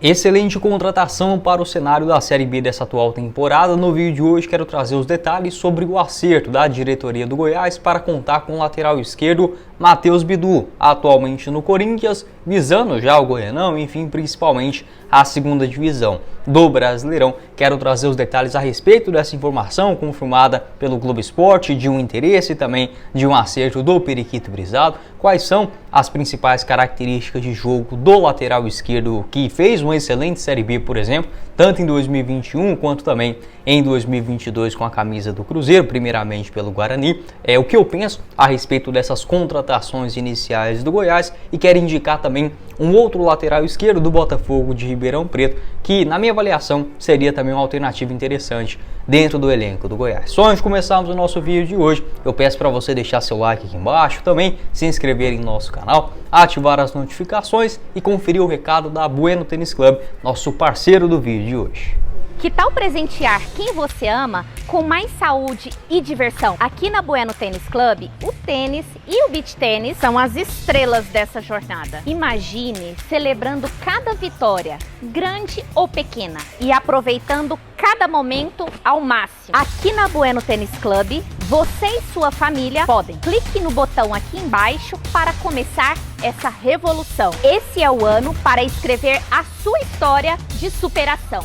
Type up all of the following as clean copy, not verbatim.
Excelente contratação para o cenário da Série B dessa atual temporada. No vídeo de hoje quero trazer os detalhes sobre o acerto da diretoria do Goiás para contar com o lateral esquerdo Matheus Bidu, atualmente no Corinthians, visando já o Goianão, enfim, principalmente a segunda divisão do Brasileirão. Quero trazer os detalhes a respeito dessa informação confirmada pelo Globo Esporte, de um interesse também de um acerto do Periquito Brisado. Quais são as principais características de jogo do lateral esquerdo que fez uma excelente Série B, por exemplo, tanto em 2021 quanto também em 2022 com a camisa do Cruzeiro, primeiramente pelo Guarani. É o que eu penso a respeito dessas contratações iniciais do Goiás, e quero indicar também um outro lateral esquerdo do Botafogo de Ribeirão Preto, que na minha avaliação seria também uma alternativa interessante dentro do elenco do Goiás. Só antes de começarmos o nosso vídeo de hoje, eu peço para você deixar seu like aqui embaixo, também se inscrever em nosso canal, ativar as notificações e conferir o recado da Bueno Tênis Club, nosso parceiro do vídeo de hoje. Que tal presentear quem você ama com mais saúde e diversão? Aqui na Bueno Tênis Club, o tênis e o beach tênis são as estrelas dessa jornada. Imagine celebrando cada vitória, grande ou pequena, e aproveitando cada momento ao máximo. Aqui na Bueno Tênis Club, você e sua família podem. Clique no botão aqui embaixo para começar essa revolução. Esse é o ano para escrever a sua história de superação.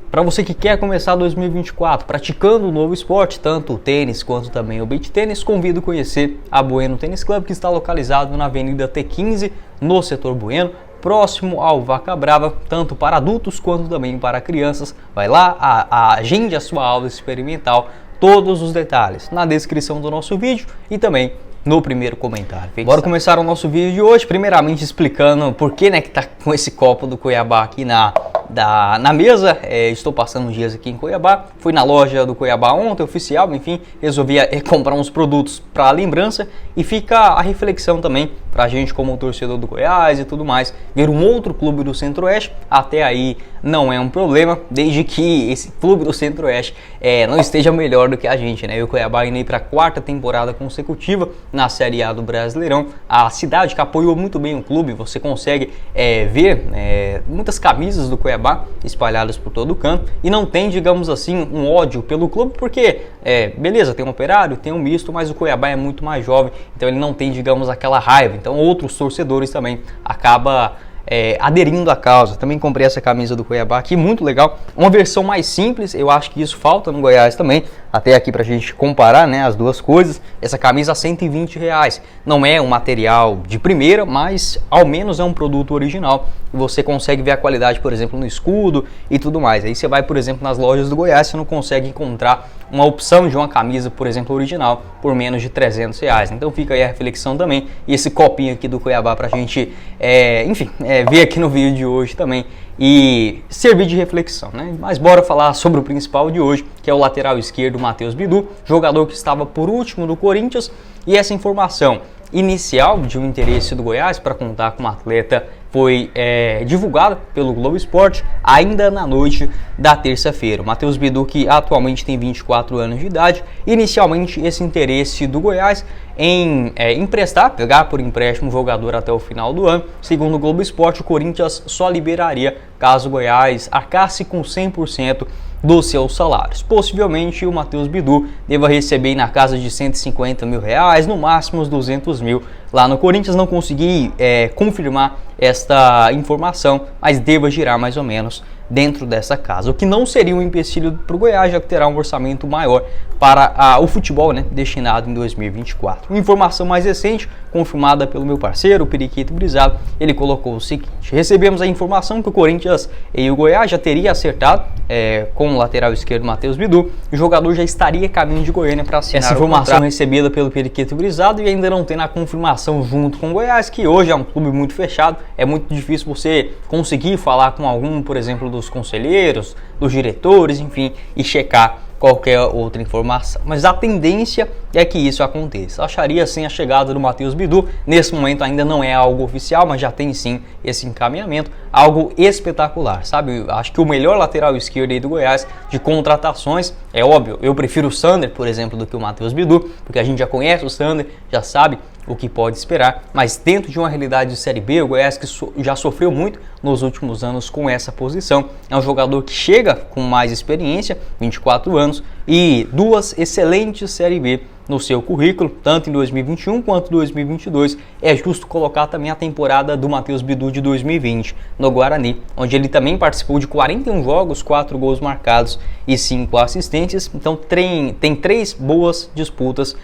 Para você que quer começar 2024 praticando um novo esporte, tanto o tênis quanto também o beach tênis, convido a conhecer a Bueno Tênis Club, que está localizado na Avenida T15, no setor Bueno, próximo ao Vaca Brava, tanto para adultos quanto também para crianças. Vai lá, agende a sua aula experimental, todos os detalhes na descrição do nosso vídeo e também no primeiro comentário. Bora começar o nosso vídeo de hoje, primeiramente explicando por que, que tá com esse copo do Cuiabá aqui na mesa. Estou passando uns dias aqui em Cuiabá, fui na loja do Cuiabá ontem, oficial, enfim, resolvi comprar uns produtos para lembrança, e fica a reflexão também para a gente como torcedor do Goiás e tudo mais, ver um outro clube do Centro-Oeste. Até aí não é um problema, desde que esse clube do Centro-Oeste não esteja melhor do que a gente, né? E o Cuiabá indo para a quarta temporada consecutiva na Série A do Brasileirão, a cidade que apoiou muito bem o clube, você consegue ver muitas camisas do Cuiabá espalhadas por todo o canto, e não tem, digamos assim, um ódio pelo clube, porque beleza, tem um Operário, tem um Misto, mas o Cuiabá é muito mais jovem, então ele não tem, digamos, aquela raiva. Então outros torcedores também acabam aderindo à causa. Também comprei essa camisa do Cuiabá aqui, muito legal, uma versão mais simples, eu acho que isso falta no Goiás também, até aqui pra gente comparar, né, as duas coisas. Essa camisa a R$120, não é um material de primeira, mas ao menos é um produto original, e você consegue ver a qualidade, por exemplo, no escudo e tudo mais. Aí você vai, por exemplo, nas lojas do Goiás, você não consegue encontrar uma opção de uma camisa, por exemplo, original, por menos de R$300. Então fica aí a reflexão também, e esse copinho aqui do Cuiabá pra gente, enfim, ver aqui no vídeo de hoje também e servir de reflexão, né? Mas bora falar sobre o principal de hoje, que é o lateral esquerdo Matheus Bidu, jogador que estava por último do Corinthians, e essa informação inicial de um interesse do Goiás para contar com o atleta foi divulgada pelo Globo Esporte ainda na noite da terça-feira. O Matheus Bidu, que atualmente tem 24 anos de idade, inicialmente esse interesse do Goiás em emprestar, pegar por empréstimo o jogador até o final do ano. Segundo o Globo Esporte, o Corinthians só liberaria caso o Goiás arcasse com 100% dos seus salários. Possivelmente o Matheus Bidu deva receber na casa de R$150 mil, no máximo os 200 mil lá no Corinthians. Não consegui confirmar esta informação, mas deva girar mais ou menos dentro dessa casa, o que não seria um empecilho para o Goiás, já que terá um orçamento maior para o futebol, né, destinado em 2024. Uma informação mais recente, confirmada pelo meu parceiro, o Periquito Brisado, ele colocou o seguinte: recebemos a informação que o Corinthians e o Goiás já teria acertado com o lateral esquerdo Matheus Bidu, e o jogador já estaria a caminho de Goiânia para assinar. Essa informação recebida pelo Periquito Brisado, e ainda não tem a confirmação junto com o Goiás, que hoje é um clube muito fechado, é muito difícil você conseguir falar com algum, por exemplo, dos conselheiros, dos diretores, enfim, e checar qualquer outra informação. Mas a tendência é que isso aconteça. Acharia sim a chegada do Matheus Bidu. Nesse momento ainda não é algo oficial, mas já tem sim esse encaminhamento. Algo espetacular, sabe? Acho que o melhor lateral esquerdo aí do Goiás de contratações, é óbvio, eu prefiro o Sander, por exemplo, do que o Matheus Bidu, porque a gente já conhece o Sander, já sabe o que pode esperar, mas dentro de uma realidade de Série B, o Goiás que já sofreu muito nos últimos anos com essa posição, é um jogador que chega com mais experiência, 24 anos, e 2 excelentes Série B no seu currículo, tanto em 2021 quanto 2022. É justo colocar também a temporada do Matheus Bidu de 2020 no Guarani, onde ele também participou de 41 jogos, 4 gols marcados e 5 assistências. Então tem 3 boas disputas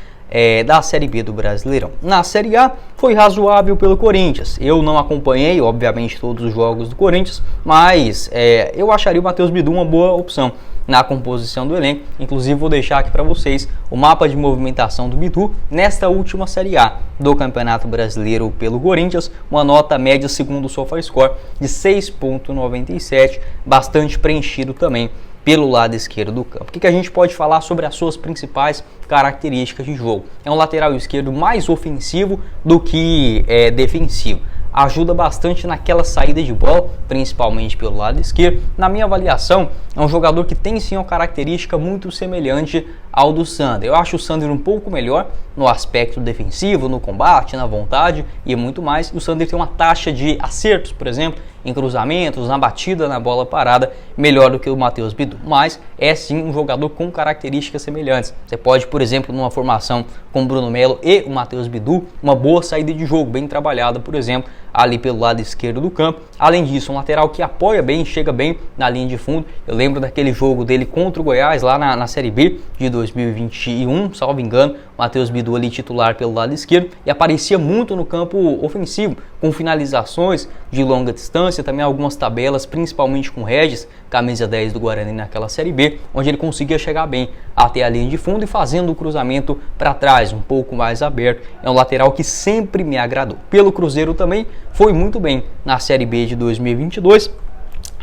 da Série B do Brasileirão. Na Série A foi razoável pelo Corinthians. Eu não acompanhei, obviamente, todos os jogos do Corinthians, mas eu acharia o Matheus Bidu uma boa opção na composição do elenco. Inclusive vou deixar aqui para vocês o mapa de movimentação do Bidu nesta última Série A do Campeonato Brasileiro pelo Corinthians, uma nota média segundo o SofaScore de 6,97, bastante preenchido também pelo lado esquerdo do campo. O que a gente pode falar sobre as suas principais características de jogo? É um lateral esquerdo mais ofensivo do que defensivo. Ajuda bastante naquela saída de bola, principalmente pelo lado esquerdo. Na minha avaliação, é um jogador que tem sim uma característica muito semelhante ao do Sander. Eu acho o Sander um pouco melhor no aspecto defensivo, no combate, na vontade e muito mais. E o Sander tem uma taxa de acertos, por exemplo, em cruzamentos, na batida, na bola parada, melhor do que o Matheus Bidu. Mas é sim um jogador com características semelhantes. Você pode, por exemplo, numa formação com o Bruno Melo e o Matheus Bidu, uma boa saída de jogo, bem trabalhada, por exemplo, ali pelo lado esquerdo do campo. Além disso, um lateral que apoia bem, chega bem na linha de fundo. Eu lembro daquele jogo dele contra o Goiás, lá na Série B de 2021, salvo engano, Matheus Bidu ali titular pelo lado esquerdo, e aparecia muito no campo ofensivo, com finalizações de longa distância, também algumas tabelas, principalmente com Regis, camisa 10 do Guarani naquela Série B, onde ele conseguia chegar bem até a linha de fundo e fazendo o cruzamento para trás, um pouco mais aberto. É um lateral que sempre me agradou. Pelo Cruzeiro também foi muito bem na Série B de 2022.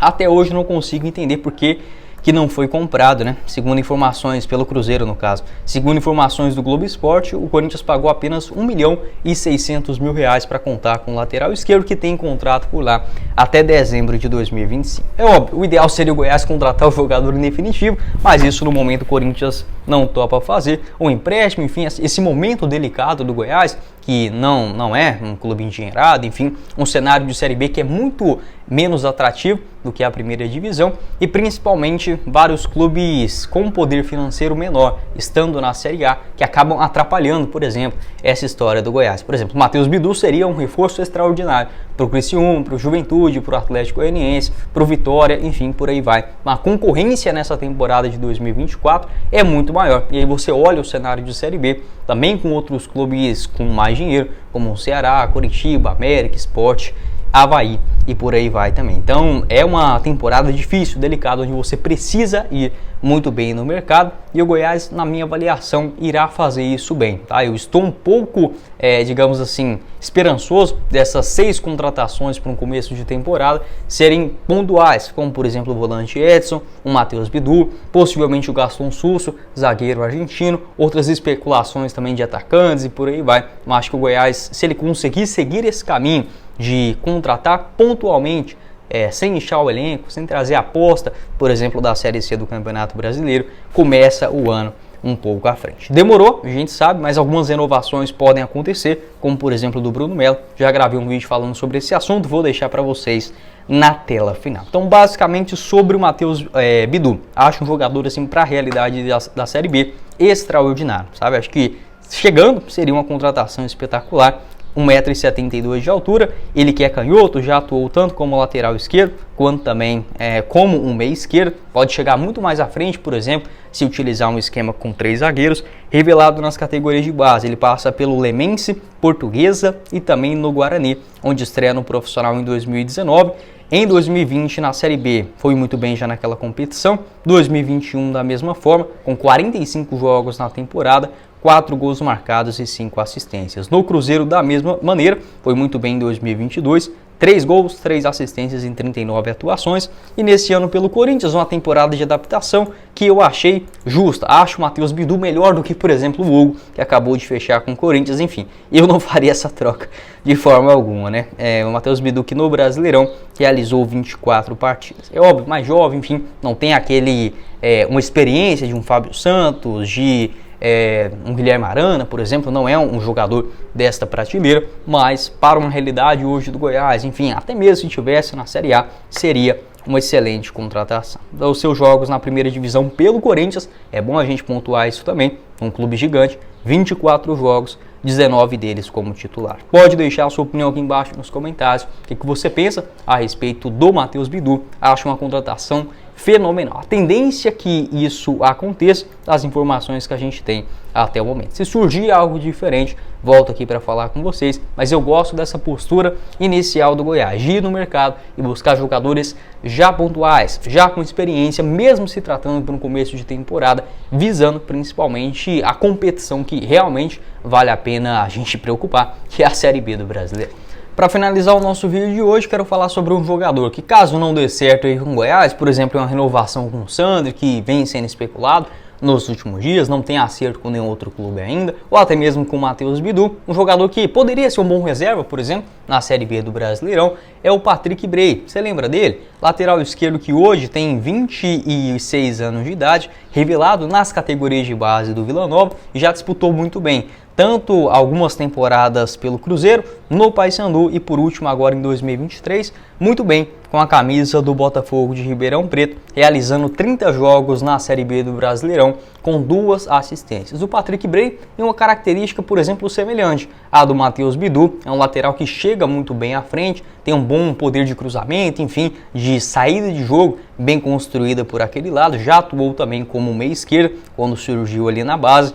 Até hoje não consigo entender por que não foi comprado, né? Segundo informações, pelo Cruzeiro no caso, segundo informações do Globo Esporte, o Corinthians pagou apenas R$1.600.000 para contar com o lateral esquerdo, que tem contrato por lá até dezembro de 2025. É óbvio, o ideal seria o Goiás contratar o jogador em definitivo, mas isso no momento o Corinthians não topa fazer. O empréstimo, enfim, esse momento delicado do Goiás, que não é um clube endinheirado, enfim, um cenário de Série B que é muito menos atrativo do que a primeira divisão, e principalmente vários clubes com poder financeiro menor estando na Série A, que acabam atrapalhando, por exemplo, essa história do Goiás. Por exemplo, o Matheus Bidu seria um reforço extraordinário para o Criciúma, para o Juventude, para o Atlético Goianiense, para o Vitória, enfim, por aí vai. A concorrência nessa temporada de 2024 é muito maior, e aí você olha o cenário de Série B, também com outros clubes com mais dinheiro, como o Ceará, Coritiba, América, Sport, Avaí e por aí vai também. Então é uma temporada difícil, delicada, onde você precisa ir muito bem no mercado, e o Goiás, na minha avaliação, irá fazer isso bem, tá? Eu estou um pouco, digamos assim, esperançoso dessas 6 contratações para um começo de temporada serem pontuais, como por exemplo o volante Edson, o Matheus Bidu, possivelmente o Gaston Susso, zagueiro argentino, outras especulações também de atacantes e por aí vai. Mas acho que o Goiás, se ele conseguir seguir esse caminho de contratar pontualmente, sem inchar o elenco, sem trazer aposta, por exemplo, da Série C do Campeonato Brasileiro, começa o ano um pouco à frente. Demorou, a gente sabe, mas algumas renovações podem acontecer, como por exemplo do Bruno Melo. Já gravei um vídeo falando sobre esse assunto, vou deixar para vocês na tela final. Então, basicamente, sobre o Matheus Bidu, acho um jogador assim para a realidade da Série B extraordinário, sabe? Acho que chegando seria uma contratação espetacular. 1,72 m de altura, ele que é canhoto, já atuou tanto como lateral esquerdo, quanto também como um meia esquerdo, pode chegar muito mais à frente, por exemplo, se utilizar um esquema com 3 zagueiros, revelado nas categorias de base. Ele passa pelo Lemense, Portuguesa e também no Guarani, onde estreia no profissional em 2019, em 2020 na Série B foi muito bem já naquela competição, 2021 da mesma forma, com 45 jogos na temporada, 4 gols marcados e 5 assistências. No Cruzeiro, da mesma maneira, foi muito bem em 2022, 3 gols, 3 assistências em 39 atuações. E nesse ano pelo Corinthians, uma temporada de adaptação que eu achei justa. Acho o Matheus Bidu melhor do que, por exemplo, o Hugo, que acabou de fechar com o Corinthians. Enfim, eu não faria essa troca de forma alguma, né? O Matheus Bidu, que no Brasileirão realizou 24 partidas. É óbvio, mais jovem, enfim, não tem uma experiência de um Fábio Santos, de Um Guilherme Arana, por exemplo, não é um jogador desta prateleira, mas para uma realidade hoje do Goiás, enfim, até mesmo se tivesse na Série A, seria uma excelente contratação. Os seus jogos na primeira divisão pelo Corinthians, é bom a gente pontuar isso também, um clube gigante, 24 jogos, 19 deles como titular. Pode deixar a sua opinião aqui embaixo nos comentários, o que você pensa a respeito do Matheus Bidu. Acho uma contratação fenomenal. A tendência que isso aconteça, das informações que a gente tem até o momento. Se surgir algo diferente, volto aqui para falar com vocês, mas eu gosto dessa postura inicial do Goiás, ir no mercado e buscar jogadores já pontuais, já com experiência, mesmo se tratando de um começo de temporada, visando principalmente a competição que realmente vale a pena a gente preocupar, que é a Série B do Brasileiro. Para finalizar o nosso vídeo de hoje, quero falar sobre um jogador que, caso não dê certo aí com o Goiás, por exemplo, uma renovação com o Sander, que vem sendo especulado nos últimos dias, não tem acerto com nenhum outro clube ainda, ou até mesmo com o Matheus Bidu, um jogador que poderia ser um bom reserva, por exemplo, na Série B do Brasileirão, é o Patrick Bray. Você lembra dele? Lateral esquerdo que hoje tem 26 anos de idade, revelado nas categorias de base do Vila Nova e já disputou muito bem, tanto algumas temporadas pelo Cruzeiro, no Paysandu e por último agora em 2023, muito bem com a camisa do Botafogo de Ribeirão Preto, realizando 30 jogos na Série B do Brasileirão com 2 assistências. O Patrick Bray tem uma característica, por exemplo, semelhante à do Matheus Bidu, é um lateral que chega muito bem à frente, tem um bom poder de cruzamento, enfim, de saída de jogo bem construída por aquele lado, já atuou também como meia esquerda quando surgiu ali na base.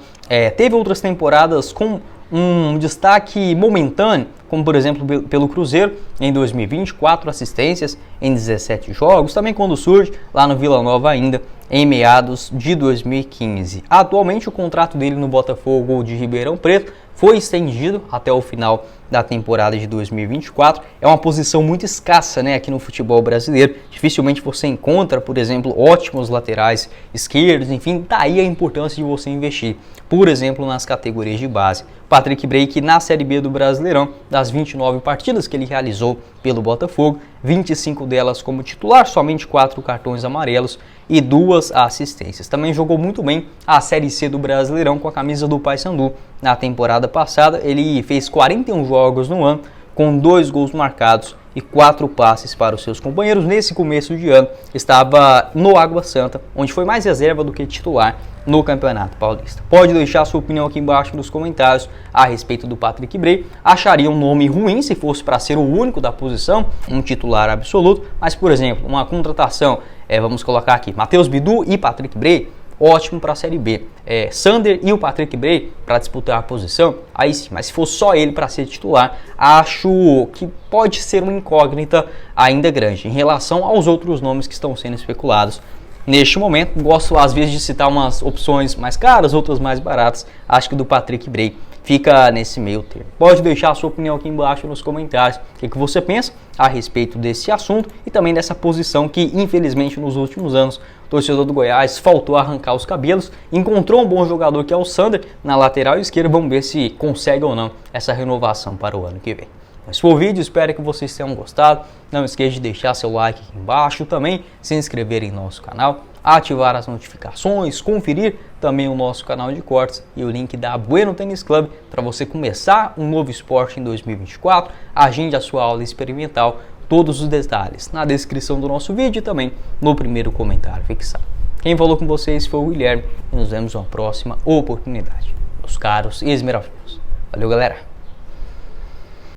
Teve outras temporadas com um destaque momentâneo, como por exemplo pelo Cruzeiro em 2020, 4 assistências em 17 jogos, também quando surge lá no Vila Nova ainda em meados de 2015. Atualmente o contrato dele no Botafogo de Ribeirão Preto foi estendido até o final da temporada de 2024. É uma posição muito escassa, né, aqui no futebol brasileiro. Dificilmente você encontra, por exemplo, ótimos laterais esquerdos, enfim, daí a importância de você investir, por exemplo, nas categorias de base. Patrick Bray, que na Série B do Brasileirão, das 29 partidas que ele realizou pelo Botafogo, 25 delas como titular, somente 4 cartões amarelos e 2 assistências. Também jogou muito bem a Série C do Brasileirão com a camisa do Paysandu. Na temporada passada, ele fez 41 jogos no ano, com 2 gols marcados e 4 passes para os seus companheiros. Nesse começo de ano, estava no Água Santa, onde foi mais reserva do que titular no Campeonato Paulista. Pode deixar sua opinião aqui embaixo nos comentários a respeito do Patrick Bray. Acharia um nome ruim se fosse para ser o único da posição, um titular absoluto, mas, por exemplo, uma contratação, vamos colocar aqui, Matheus Bidu e Patrick Bray, ótimo para a Série B. Sander e o Patrick Bray para disputar a posição, aí sim, mas se for só ele para ser titular, acho que pode ser uma incógnita ainda grande em relação aos outros nomes que estão sendo especulados neste momento. Gosto às vezes de citar umas opções mais caras, outras mais baratas. Acho que o do Patrick Bray fica nesse meio termo. Pode deixar a sua opinião aqui embaixo nos comentários, o que você pensa a respeito desse assunto e também dessa posição que, infelizmente, nos últimos anos, o torcedor do Goiás faltou arrancar os cabelos, encontrou um bom jogador que é o Sander na lateral esquerda. Vamos ver se consegue ou não essa renovação para o ano que vem. Mas foi o vídeo, espero que vocês tenham gostado. Não esqueça de deixar seu like aqui embaixo, também se inscrever em nosso canal, ativar as notificações, conferir também o nosso canal de cortes e o link da Bueno Tênis Club para você começar um novo esporte em 2024. Agende a sua aula experimental, todos os detalhes na descrição do nosso vídeo e também no primeiro comentário fixado. Quem falou com vocês foi o Guilherme e nos vemos numa próxima oportunidade. Meus caros esmeraldinos. Valeu, galera!